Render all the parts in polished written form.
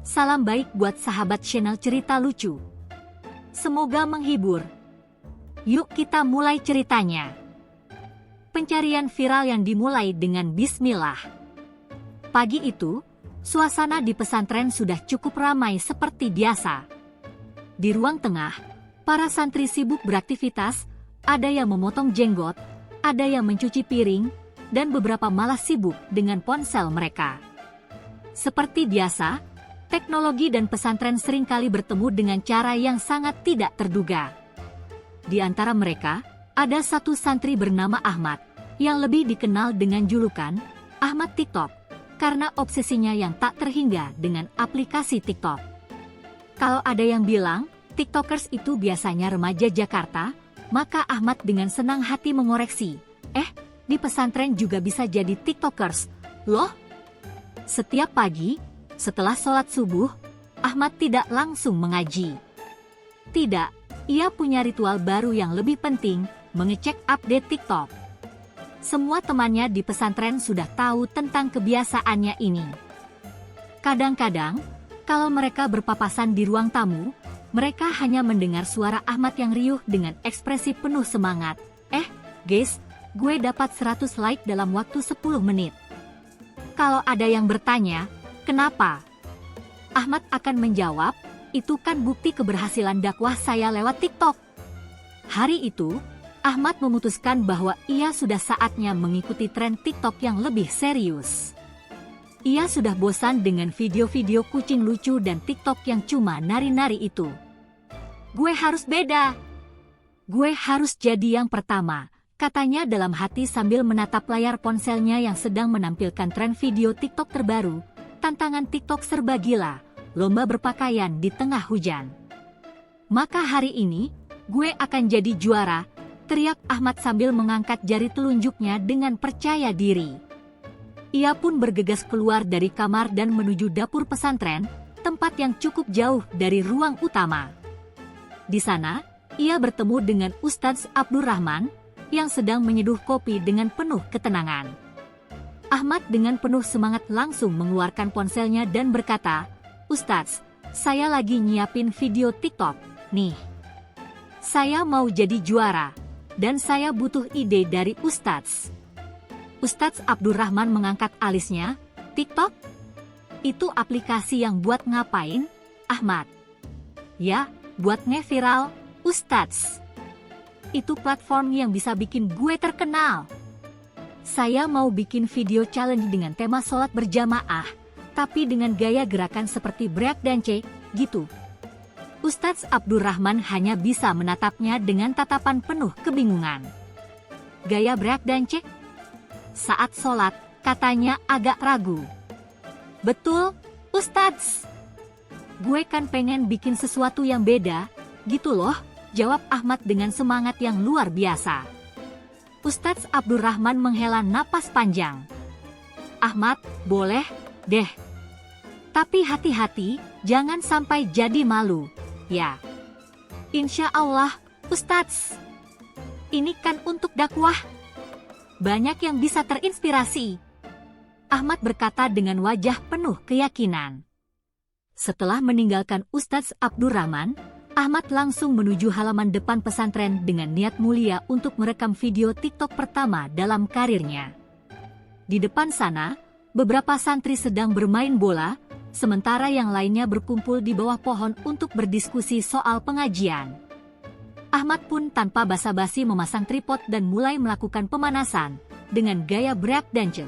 Salam baik buat sahabat channel cerita lucu. Semoga menghibur. Yuk kita mulai ceritanya. Pencarian viral yang dimulai dengan bismillah. Pagi itu, suasana di pesantren sudah cukup ramai seperti biasa. Di ruang tengah, para santri sibuk beraktivitas, ada yang memotong jenggot, ada yang mencuci piring, dan beberapa malah sibuk dengan ponsel mereka. Seperti biasa, teknologi dan pesantren seringkali bertemu dengan cara yang sangat tidak terduga. Di antara mereka, ada satu santri bernama Ahmad, yang lebih dikenal dengan julukan Ahmad TikTok, karena obsesinya yang tak terhingga dengan aplikasi TikTok. Kalau ada yang bilang, TikTokers itu biasanya remaja Jakarta, maka Ahmad dengan senang hati mengoreksi, di pesantren juga bisa jadi TikTokers, loh? Setiap pagi, setelah sholat subuh, Ahmad tidak langsung mengaji. Tidak, ia punya ritual baru yang lebih penting, mengecek update TikTok. Semua temannya di pesantren sudah tahu tentang kebiasaannya ini. Kadang-kadang, kalau mereka berpapasan di ruang tamu, mereka hanya mendengar suara Ahmad yang riuh dengan ekspresi penuh semangat. Guys, gue dapat 100 like dalam waktu 10 menit. Kalau ada yang bertanya, kenapa? Ahmad akan menjawab, itu kan bukti keberhasilan dakwah saya lewat TikTok. Hari itu, Ahmad memutuskan bahwa ia sudah saatnya mengikuti tren TikTok yang lebih serius. Ia sudah bosan dengan video-video kucing lucu dan TikTok yang cuma nari-nari itu. Gue harus beda. Gue harus jadi yang pertama, katanya dalam hati sambil menatap layar ponselnya yang sedang menampilkan tren video TikTok terbaru, tantangan TikTok serba gila, lomba berpakaian di tengah hujan. Maka hari ini, gue akan jadi juara, teriak Ahmad sambil mengangkat jari telunjuknya dengan percaya diri. Ia pun bergegas keluar dari kamar dan menuju dapur pesantren, tempat yang cukup jauh dari ruang utama. Di sana, ia bertemu dengan Ustadz Abdurrahman, yang sedang menyeduh kopi dengan penuh ketenangan. Ahmad dengan penuh semangat langsung mengeluarkan ponselnya dan berkata, "Ustadz, saya lagi nyiapin video TikTok, nih. Saya mau jadi juara, dan saya butuh ide dari Ustadz." Ustadz Abdurrahman mengangkat alisnya, "TikTok? Itu aplikasi yang buat ngapain, Ahmad?" "Ya, buat nge-viral, Ustadz. Itu platform yang bisa bikin gue terkenal. Saya mau bikin video challenge dengan tema sholat berjamaah, tapi dengan gaya gerakan seperti breakdance, gitu." Ustadz Abdurrahman hanya bisa menatapnya dengan tatapan penuh kebingungan. Gaya breakdance? Saat sholat, katanya agak ragu. "Betul, Ustadz. Gue kan pengen bikin sesuatu yang beda, gitu loh," jawab Ahmad dengan semangat yang luar biasa. Ustadz Abdurrahman menghela napas panjang. "Ahmad, boleh deh. Tapi hati-hati, jangan sampai jadi malu, ya." "Insya Allah, Ustadz. Ini kan untuk dakwah. Banyak yang bisa terinspirasi," Ahmad berkata dengan wajah penuh keyakinan. Setelah meninggalkan Ustadz Abdurrahman, Ahmad langsung menuju halaman depan pesantren dengan niat mulia untuk merekam video TikTok pertama dalam karirnya. Di depan sana, beberapa santri sedang bermain bola, sementara yang lainnya berkumpul di bawah pohon untuk berdiskusi soal pengajian. Ahmad pun tanpa basa-basi memasang tripod dan mulai melakukan pemanasan dengan gaya breakdance.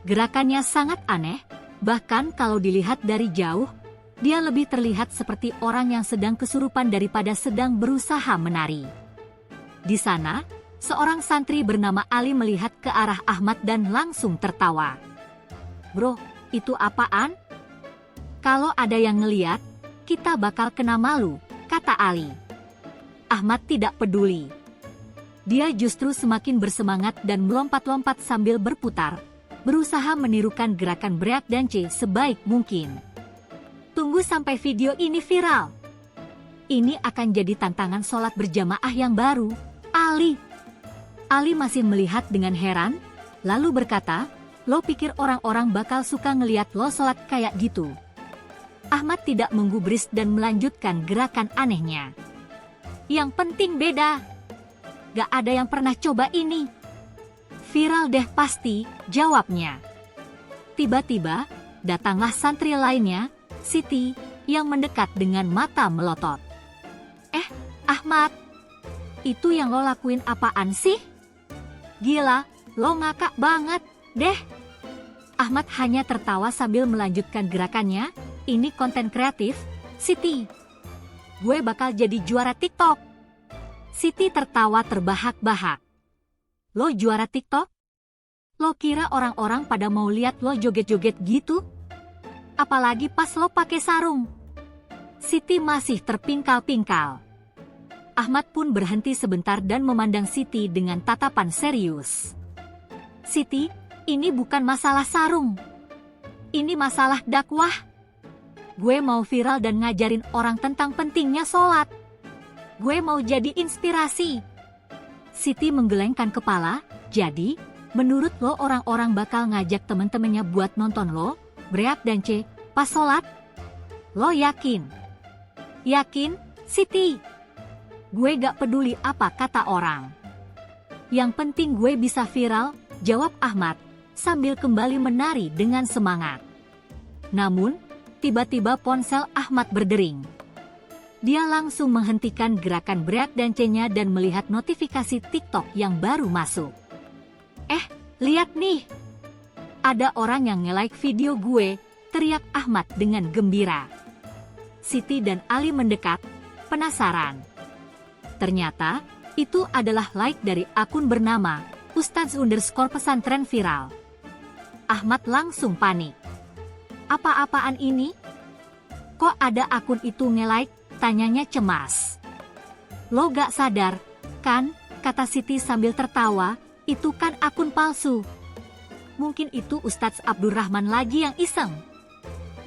Gerakannya sangat aneh, bahkan kalau dilihat dari jauh, dia lebih terlihat seperti orang yang sedang kesurupan daripada sedang berusaha menari. Di sana, seorang santri bernama Ali melihat ke arah Ahmad dan langsung tertawa. "Bro, itu apaan? Kalau ada yang ngeliat, kita bakal kena malu," kata Ali. Ahmad tidak peduli. Dia justru semakin bersemangat dan melompat-lompat sambil berputar, berusaha menirukan gerakan breakdance sebaik mungkin. "Tunggu sampai video ini viral. Ini akan jadi tantangan sholat berjamaah yang baru, Ali." Ali masih melihat dengan heran, lalu berkata, "Lo pikir orang-orang bakal suka ngeliat lo sholat kayak gitu?" Ahmad tidak menggubris dan melanjutkan gerakan anehnya. Yang penting beda. Gak ada yang pernah coba ini. Viral deh pasti, jawabnya. Tiba-tiba, datanglah santri lainnya, Siti, yang mendekat dengan mata melotot. Ahmad, itu yang lo lakuin apaan sih? Gila, lo ngakak banget, deh. Ahmad hanya tertawa sambil melanjutkan gerakannya. Ini konten kreatif, Siti. Gue bakal jadi juara TikTok. Siti tertawa terbahak-bahak. Lo juara TikTok? Lo kira orang-orang pada mau lihat lo joget-joget gitu? Apalagi pas lo pakai sarung. Siti masih terpingkal-pingkal. Ahmad pun berhenti sebentar dan memandang Siti dengan tatapan serius. Siti, ini bukan masalah sarung. Ini masalah dakwah. Gue mau viral dan ngajarin orang tentang pentingnya sholat. Gue mau jadi inspirasi. Siti menggelengkan kepala. Jadi, menurut lo orang-orang bakal ngajak temen-temennya buat nonton lo, bereak dan pas sholat? Lo yakin? Yakin, Siti? Gue gak peduli apa kata orang. Yang penting gue bisa viral, jawab Ahmad, sambil kembali menari dengan semangat. Namun, tiba-tiba ponsel Ahmad berdering. Dia langsung menghentikan gerakan bereak dan nya dan melihat notifikasi TikTok yang baru masuk. Lihat nih. Ada orang yang nge-like video gue, teriak Ahmad dengan gembira. Siti dan Ali mendekat, penasaran. Ternyata, itu adalah like dari akun bernama Ustadz_pesantren viral. Ahmad langsung panik. Apa-apaan ini? Kok ada akun itu nge-like? Tanyanya cemas. Lo gak sadar, kan? Kata Siti sambil tertawa, itu kan akun palsu. Mungkin itu Ustadz Abdurrahman lagi yang iseng.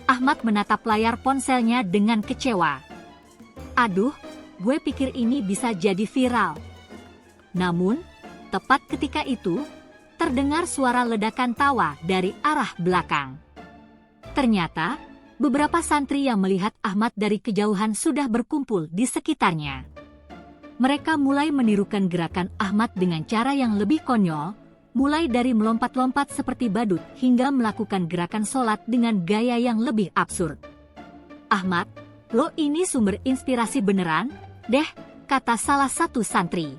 Ahmad menatap layar ponselnya dengan kecewa. Aduh, gue pikir ini bisa jadi viral. Namun, tepat ketika itu, terdengar suara ledakan tawa dari arah belakang. Ternyata, beberapa santri yang melihat Ahmad dari kejauhan sudah berkumpul di sekitarnya. Mereka mulai menirukan gerakan Ahmad dengan cara yang lebih konyol, mulai dari melompat-lompat seperti badut hingga melakukan gerakan sholat dengan gaya yang lebih absurd. Ahmad, lo ini sumber inspirasi beneran, deh, kata salah satu santri.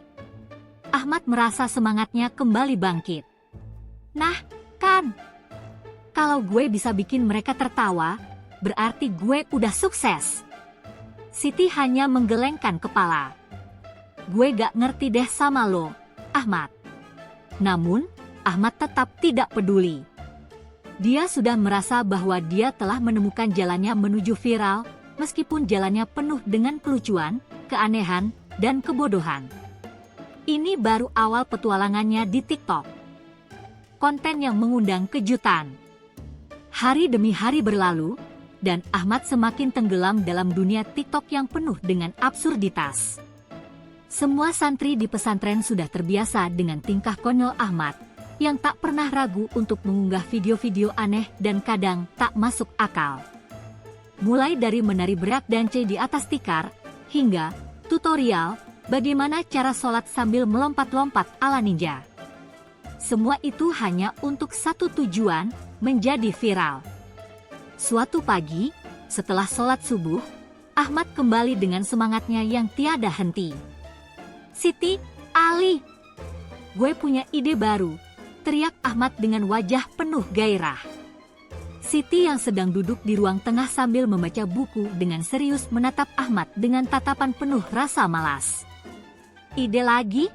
Ahmad merasa semangatnya kembali bangkit. Nah, kan? Kalau gue bisa bikin mereka tertawa, berarti gue udah sukses. Siti hanya menggelengkan kepala. Gue gak ngerti deh sama lo, Ahmad. Namun, Ahmad tetap tidak peduli. Dia sudah merasa bahwa dia telah menemukan jalannya menuju viral, meskipun jalannya penuh dengan kelucuan, keanehan, dan kebodohan. Ini baru awal petualangannya di TikTok. Konten yang mengundang kejutan. Hari demi hari berlalu, dan Ahmad semakin tenggelam dalam dunia TikTok yang penuh dengan absurditas. Semua santri di pesantren sudah terbiasa dengan tingkah konyol Ahmad, yang tak pernah ragu untuk mengunggah video-video aneh dan kadang tak masuk akal. Mulai dari menari berak dan di atas tikar, hingga tutorial bagaimana cara sholat sambil melompat-lompat ala ninja. Semua itu hanya untuk satu tujuan, menjadi viral. Suatu pagi, setelah sholat subuh, Ahmad kembali dengan semangatnya yang tiada henti. Siti, Ali, gue punya ide baru, teriak Ahmad dengan wajah penuh gairah. Siti yang sedang duduk di ruang tengah sambil membaca buku dengan serius menatap Ahmad dengan tatapan penuh rasa malas. Ide lagi?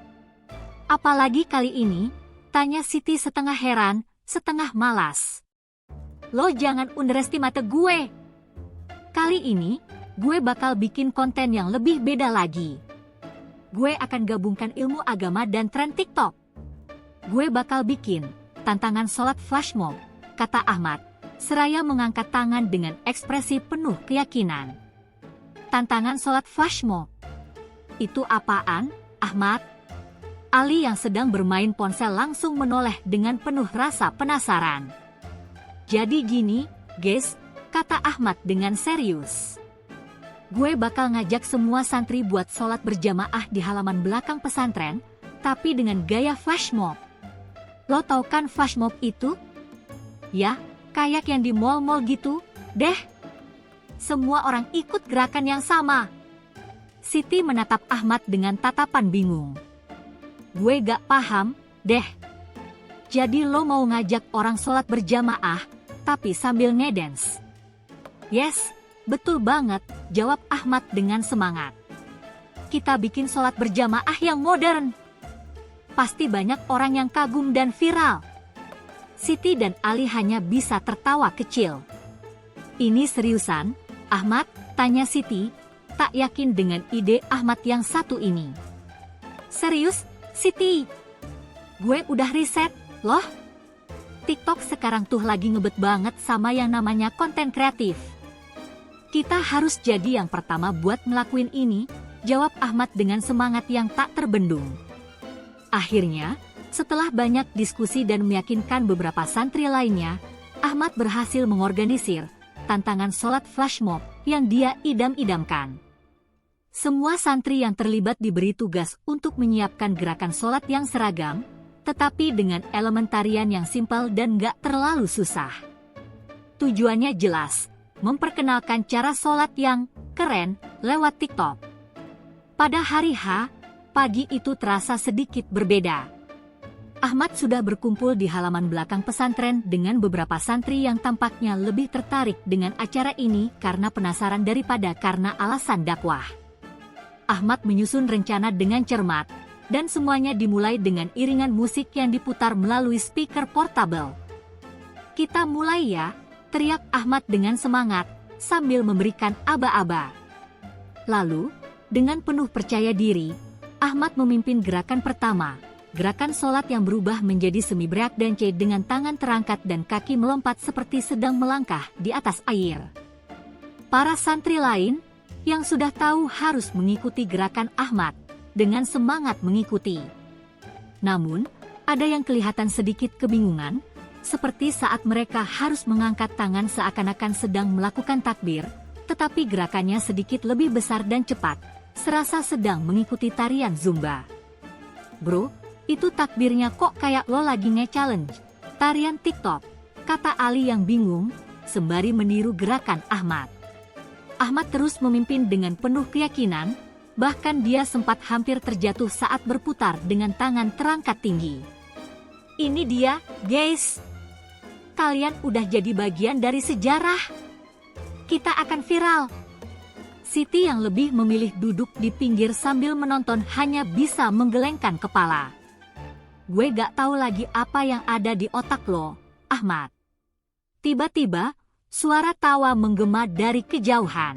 Apalagi kali ini? Tanya Siti setengah heran, setengah malas. Lo jangan underestimate gue. Kali ini, gue bakal bikin konten yang lebih beda lagi. Gue akan gabungkan ilmu agama dan tren TikTok. Gue bakal bikin tantangan sholat flash mob, kata Ahmad, seraya mengangkat tangan dengan ekspresi penuh keyakinan. Tantangan sholat flash mob? Itu apaan, Ahmad? Ali yang sedang bermain ponsel langsung menoleh dengan penuh rasa penasaran. Jadi gini, guys, kata Ahmad dengan serius. Gue bakal ngajak semua santri buat sholat berjamaah di halaman belakang pesantren, tapi dengan gaya flash mob. Lo tau kan flash mob itu? Ya, kayak yang di mall-mall gitu, deh. Semua orang ikut gerakan yang sama. Siti menatap Ahmad dengan tatapan bingung. Gue gak paham, deh. Jadi lo mau ngajak orang sholat berjamaah, tapi sambil ngedance? Yes, betul banget, jawab Ahmad dengan semangat. Kita bikin sholat berjamaah yang modern. Pasti banyak orang yang kagum dan viral. Siti dan Ali hanya bisa tertawa kecil. Ini seriusan, Ahmad? Tanya Siti, tak yakin dengan ide Ahmad yang satu ini. Serius, Siti? Gue udah riset, loh. TikTok sekarang tuh lagi ngebet banget sama yang namanya konten kreatif. Kita harus jadi yang pertama buat ngelakuin ini, jawab Ahmad dengan semangat yang tak terbendung. Akhirnya, setelah banyak diskusi dan meyakinkan beberapa santri lainnya, Ahmad berhasil mengorganisir tantangan sholat flash mob yang dia idam-idamkan. Semua santri yang terlibat diberi tugas untuk menyiapkan gerakan sholat yang seragam, tetapi dengan elemen tarian yang simpel dan gak terlalu susah. Tujuannya jelas, memperkenalkan cara sholat yang keren lewat TikTok. Pada hari H, pagi itu terasa sedikit berbeda. Ahmad sudah berkumpul di halaman belakang pesantren dengan beberapa santri yang tampaknya lebih tertarik dengan acara ini karena penasaran daripada karena alasan dakwah. Ahmad menyusun rencana dengan cermat, dan semuanya dimulai dengan iringan musik yang diputar melalui speaker portable. Kita mulai ya, teriak Ahmad dengan semangat, sambil memberikan aba-aba. Lalu, dengan penuh percaya diri, Ahmad memimpin gerakan pertama, gerakan sholat yang berubah menjadi semi break dance dengan tangan terangkat dan kaki melompat seperti sedang melangkah di atas air. Para santri lain, yang sudah tahu harus mengikuti gerakan Ahmad, dengan semangat mengikuti. Namun, ada yang kelihatan sedikit kebingungan, seperti saat mereka harus mengangkat tangan seakan-akan sedang melakukan takbir, tetapi gerakannya sedikit lebih besar dan cepat, serasa sedang mengikuti tarian Zumba. Bro, itu takbirnya kok kayak lo lagi nge-challenge tarian TikTok, kata Ali yang bingung, sembari meniru gerakan Ahmad. Ahmad terus memimpin dengan penuh keyakinan, bahkan dia sempat hampir terjatuh saat berputar dengan tangan terangkat tinggi. Ini dia, guys. Kalian udah jadi bagian dari sejarah. Kita akan viral. Siti yang lebih memilih duduk di pinggir sambil menonton hanya bisa menggelengkan kepala. Gue gak tahu lagi apa yang ada di otak lo, Ahmad. Tiba-tiba, suara tawa menggema dari kejauhan.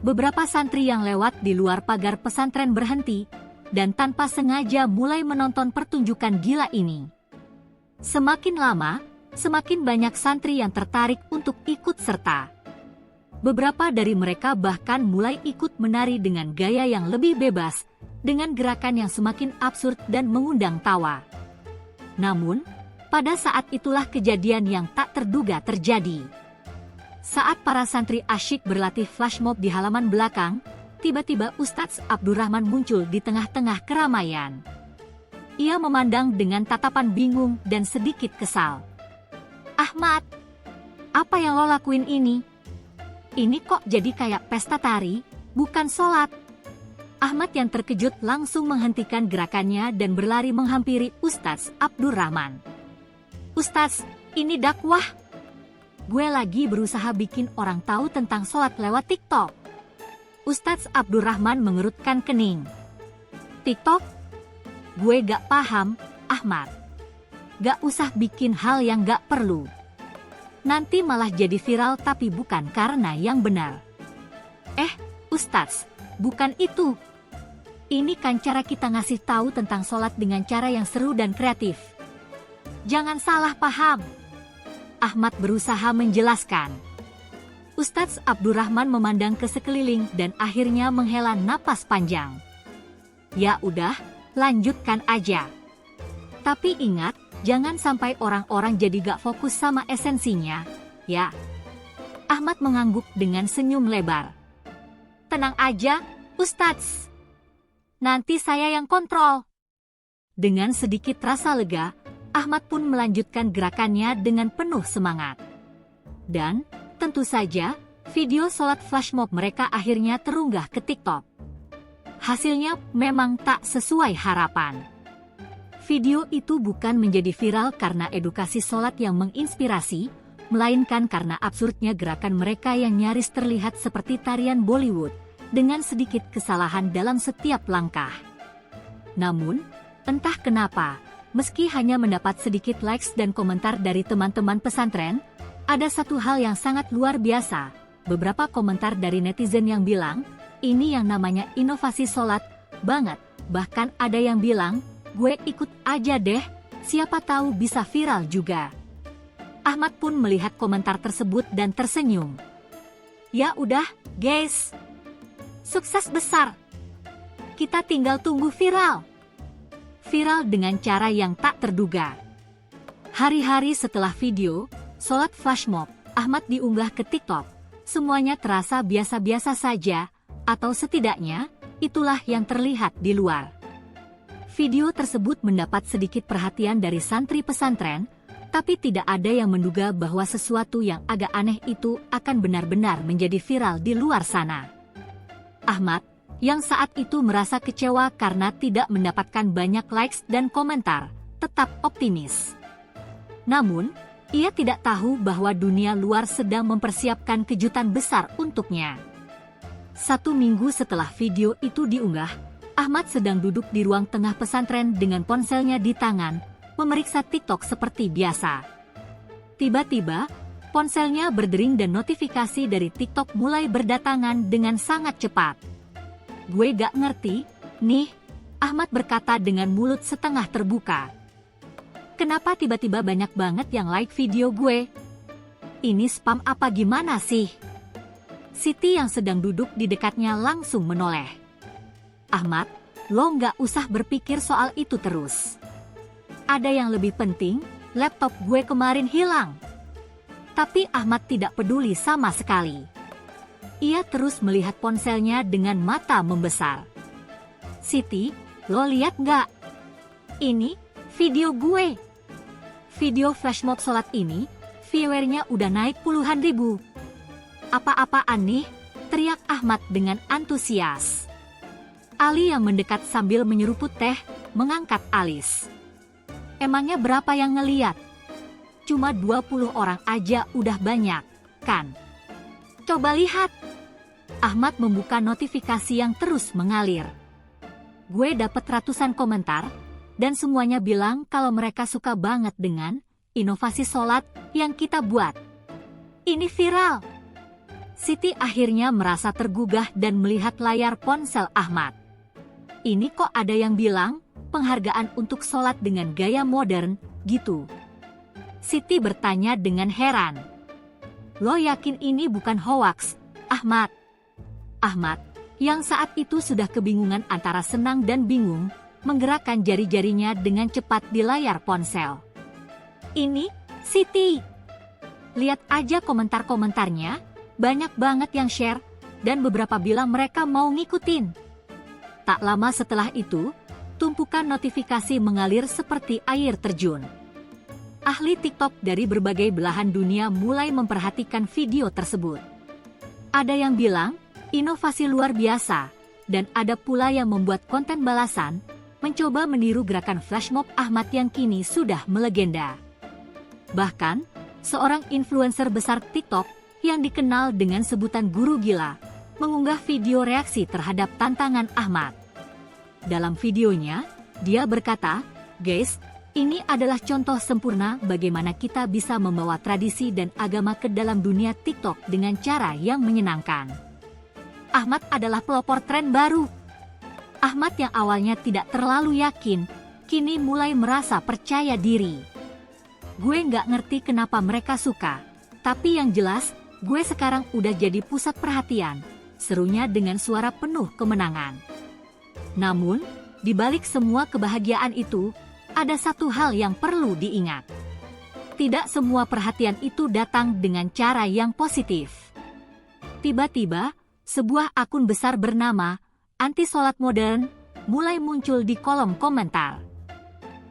Beberapa santri yang lewat di luar pagar pesantren berhenti, dan tanpa sengaja mulai menonton pertunjukan gila ini. Semakin lama, semakin banyak santri yang tertarik untuk ikut serta. Beberapa dari mereka bahkan mulai ikut menari dengan gaya yang lebih bebas, dengan gerakan yang semakin absurd dan mengundang tawa. Namun, pada saat itulah kejadian yang tak terduga terjadi. Saat para santri asyik berlatih flash mob di halaman belakang, tiba-tiba Ustadz Abdurrahman muncul di tengah-tengah keramaian. Ia memandang dengan tatapan bingung dan sedikit kesal. Ahmad, apa yang lo lakuin ini? Ini kok jadi kayak pesta tari, bukan sholat. Ahmad yang terkejut langsung menghentikan gerakannya dan berlari menghampiri Ustadz Abdurrahman. Ustadz, ini dakwah. Gue lagi berusaha bikin orang tahu tentang sholat lewat TikTok. Ustadz Abdurrahman mengerutkan kening. TikTok? Gue gak paham, Ahmad. Gak usah bikin hal yang gak perlu. Nanti malah jadi viral tapi bukan karena yang benar. Ustadz, bukan itu. Ini kan cara kita ngasih tahu tentang sholat dengan cara yang seru dan kreatif. Jangan salah paham. Ahmad berusaha menjelaskan. Ustadz Abdurrahman memandang ke sekeliling dan akhirnya menghela napas panjang. Ya udah, lanjutkan aja. Tapi ingat, jangan sampai orang-orang jadi gak fokus sama esensinya, ya. Ahmad mengangguk dengan senyum lebar. Tenang aja, Ustadz. Nanti saya yang kontrol. Dengan sedikit rasa lega, Ahmad pun melanjutkan gerakannya dengan penuh semangat. Dan, tentu saja, video sholat flash mob mereka akhirnya terunggah ke TikTok. Hasilnya memang tak sesuai harapan. Video itu bukan menjadi viral karena edukasi sholat yang menginspirasi, melainkan karena absurdnya gerakan mereka yang nyaris terlihat seperti tarian Bollywood, dengan sedikit kesalahan dalam setiap langkah. Namun, entah kenapa, meski hanya mendapat sedikit likes dan komentar dari teman-teman pesantren, ada satu hal yang sangat luar biasa. Beberapa komentar dari netizen yang bilang, ini yang namanya inovasi sholat, banget. Bahkan ada yang bilang, gue ikut aja deh, siapa tahu bisa viral juga. Ahmad pun melihat komentar tersebut dan tersenyum. Ya udah, guys. Sukses besar. Kita tinggal tunggu viral. Viral dengan cara yang tak terduga. Hari-hari setelah video, sholat flash mob, Ahmad diunggah ke TikTok. Semuanya terasa biasa-biasa saja, atau setidaknya, itulah yang terlihat di luar. Video tersebut mendapat sedikit perhatian dari santri pesantren, tapi tidak ada yang menduga bahwa sesuatu yang agak aneh itu akan benar-benar menjadi viral di luar sana. Ahmad, yang saat itu merasa kecewa karena tidak mendapatkan banyak likes dan komentar, tetap optimis. Namun, ia tidak tahu bahwa dunia luar sedang mempersiapkan kejutan besar untuknya. 1 minggu setelah video itu diunggah, Ahmad sedang duduk di ruang tengah pesantren dengan ponselnya di tangan, memeriksa TikTok seperti biasa. Tiba-tiba, ponselnya berdering dan notifikasi dari TikTok mulai berdatangan dengan sangat cepat. Gue gak ngerti, nih, Ahmad berkata dengan mulut setengah terbuka. Kenapa tiba-tiba banyak banget yang like video gue? Ini spam apa gimana sih? Siti yang sedang duduk di dekatnya langsung menoleh. Ahmad, lo nggak usah berpikir soal itu terus. Ada yang lebih penting, laptop gue kemarin hilang. Tapi Ahmad tidak peduli sama sekali. Ia terus melihat ponselnya dengan mata membesar. Siti, lo lihat nggak? Ini video gue. Video flash mob sholat ini, viewernya udah naik puluhan ribu. Apa-apaan nih? Teriak Ahmad dengan antusias. Ali yang mendekat sambil menyeruput teh, mengangkat alis. Emangnya berapa yang ngeliat? Cuma 20 orang aja udah banyak, kan? Coba lihat. Ahmad membuka notifikasi yang terus mengalir. Gue dapet ratusan komentar, dan semuanya bilang kalau mereka suka banget dengan inovasi sholat yang kita buat. Ini viral. Siti akhirnya merasa tergugah dan melihat layar ponsel Ahmad. Ini kok ada yang bilang, penghargaan untuk sholat dengan gaya modern, gitu. Siti bertanya dengan heran. Lo yakin ini bukan hoaks, Ahmad? Ahmad, yang saat itu sudah kebingungan antara senang dan bingung, menggerakkan jari-jarinya dengan cepat di layar ponsel. Ini, Siti. Lihat aja komentar-komentarnya, banyak banget yang share, dan beberapa bilang mereka mau ngikutin. Tak lama setelah itu, tumpukan notifikasi mengalir seperti air terjun. Ahli TikTok dari berbagai belahan dunia mulai memperhatikan video tersebut. Ada yang bilang, inovasi luar biasa, dan ada pula yang membuat konten balasan, mencoba meniru gerakan flash mob Ahmad yang kini sudah melegenda. Bahkan, seorang influencer besar TikTok yang dikenal dengan sebutan guru gila, mengunggah video reaksi terhadap tantangan Ahmad. Dalam videonya, dia berkata, "Guys, ini adalah contoh sempurna bagaimana kita bisa membawa tradisi dan agama ke dalam dunia TikTok dengan cara yang menyenangkan." Ahmad adalah pelopor tren baru. Ahmad yang awalnya tidak terlalu yakin, kini mulai merasa percaya diri. Gue nggak ngerti kenapa mereka suka, tapi yang jelas, gue sekarang udah jadi pusat perhatian, serunya dengan suara penuh kemenangan. Namun, di balik semua kebahagiaan itu, ada satu hal yang perlu diingat. Tidak semua perhatian itu datang dengan cara yang positif. Tiba-tiba, sebuah akun besar bernama Anti Sholat Modern mulai muncul di kolom komentar.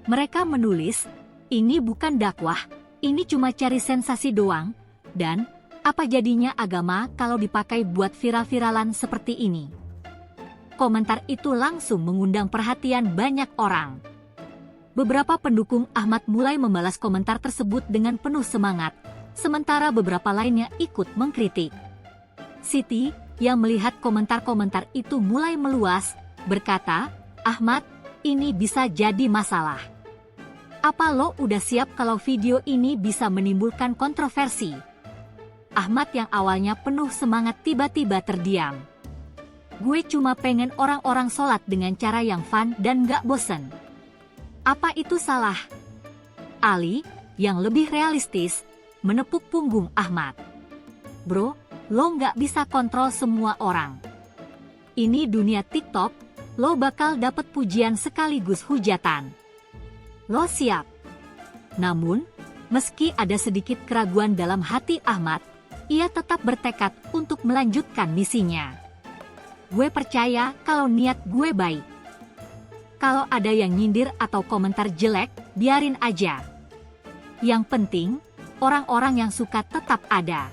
Mereka menulis, "Ini bukan dakwah, ini cuma cari sensasi doang, dan apa jadinya agama kalau dipakai buat viral-viralan seperti ini?" Komentar itu langsung mengundang perhatian banyak orang. Beberapa pendukung Ahmad mulai membalas komentar tersebut dengan penuh semangat, sementara beberapa lainnya ikut mengkritik. Siti, yang melihat komentar-komentar itu mulai meluas, berkata, "Ahmad, ini bisa jadi masalah. Apa lo udah siap kalau video ini bisa menimbulkan kontroversi?" Ahmad yang awalnya penuh semangat tiba-tiba terdiam. "Gue cuma pengen orang-orang sholat dengan cara yang fun dan gak bosen. Apa itu salah?" Ali, yang lebih realistis, menepuk punggung Ahmad. "Bro, lo nggak bisa kontrol semua orang. Ini dunia TikTok, lo bakal dapet pujian sekaligus hujatan. Lo siap?" Namun, meski ada sedikit keraguan dalam hati Ahmad, ia tetap bertekad untuk melanjutkan misinya. "Gue percaya kalau niat gue baik. Kalau ada yang nyindir atau komentar jelek, biarin aja. Yang penting, orang-orang yang suka tetap ada.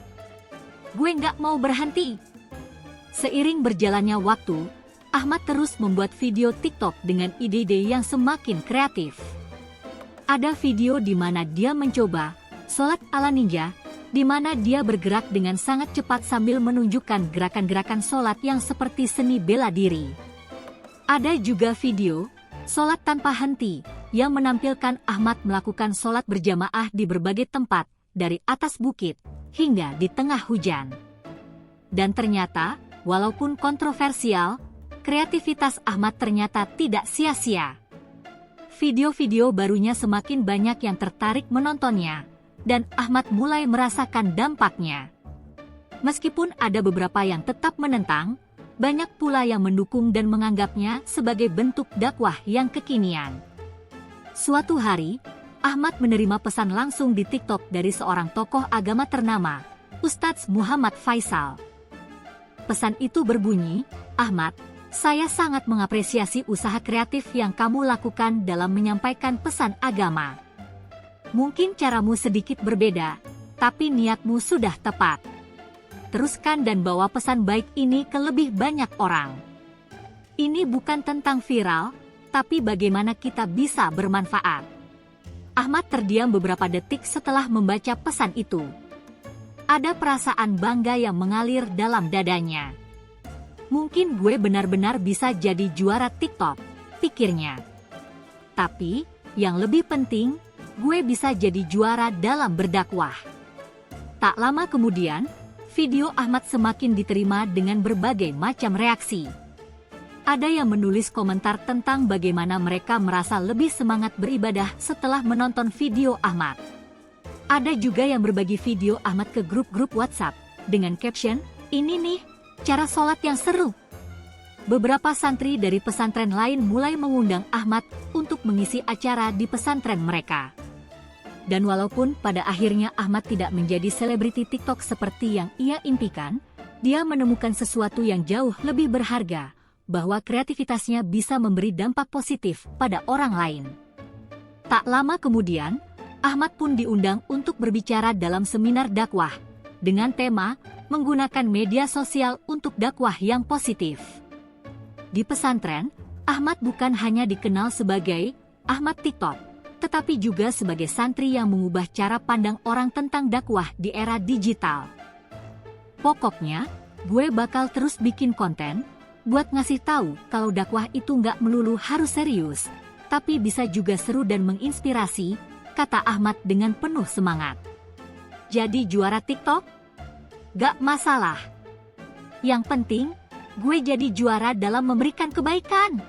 Gue nggak mau berhenti." Seiring berjalannya waktu, Ahmad terus membuat video TikTok dengan ide-ide yang semakin kreatif. Ada video di mana dia mencoba sholat ala ninja, di mana dia bergerak dengan sangat cepat sambil menunjukkan gerakan-gerakan sholat yang seperti seni bela diri. Ada juga video sholat tanpa henti, yang menampilkan Ahmad melakukan sholat berjamaah di berbagai tempat, dari atas bukit, hingga di tengah hujan. Dan ternyata, walaupun kontroversial, kreativitas Ahmad ternyata tidak sia-sia. Video-video barunya semakin banyak yang tertarik menontonnya, dan Ahmad mulai merasakan dampaknya. Meskipun ada beberapa yang tetap menentang, banyak pula yang mendukung dan menganggapnya sebagai bentuk dakwah yang kekinian. Suatu hari, Ahmad menerima pesan langsung di TikTok dari seorang tokoh agama ternama, Ustadz Muhammad Faisal. Pesan itu berbunyi, "Ahmad, saya sangat mengapresiasi usaha kreatif yang kamu lakukan dalam menyampaikan pesan agama. Mungkin caramu sedikit berbeda, tapi niatmu sudah tepat. Teruskan dan bawa pesan baik ini ke lebih banyak orang. Ini bukan tentang viral, tapi bagaimana kita bisa bermanfaat." Ahmad terdiam beberapa detik setelah membaca pesan itu. Ada perasaan bangga yang mengalir dalam dadanya. "Mungkin gue benar-benar bisa jadi juara TikTok," pikirnya. "Tapi, yang lebih penting, gue bisa jadi juara dalam berdakwah." Tak lama kemudian, video Ahmad semakin diterima dengan berbagai macam reaksi. Ada yang menulis komentar tentang bagaimana mereka merasa lebih semangat beribadah setelah menonton video Ahmad. Ada juga yang berbagi video Ahmad ke grup-grup WhatsApp dengan caption, "Ini nih, cara sholat yang seru." Beberapa santri dari pesantren lain mulai mengundang Ahmad untuk mengisi acara di pesantren mereka. Dan walaupun pada akhirnya Ahmad tidak menjadi selebriti TikTok seperti yang ia impikan, dia menemukan sesuatu yang jauh lebih berharga, bahwa kreativitasnya bisa memberi dampak positif pada orang lain. Tak lama kemudian, Ahmad pun diundang untuk berbicara dalam seminar dakwah, dengan tema menggunakan media sosial untuk dakwah yang positif. Di pesantren, Ahmad bukan hanya dikenal sebagai Ahmad TikTok, tetapi juga sebagai santri yang mengubah cara pandang orang tentang dakwah di era digital. "Pokoknya, gue bakal terus bikin konten, buat ngasih tahu kalau dakwah itu nggak melulu harus serius, tapi bisa juga seru dan menginspirasi," kata Ahmad dengan penuh semangat. "Jadi juara TikTok? Gak masalah. Yang penting, gue jadi juara dalam memberikan kebaikan."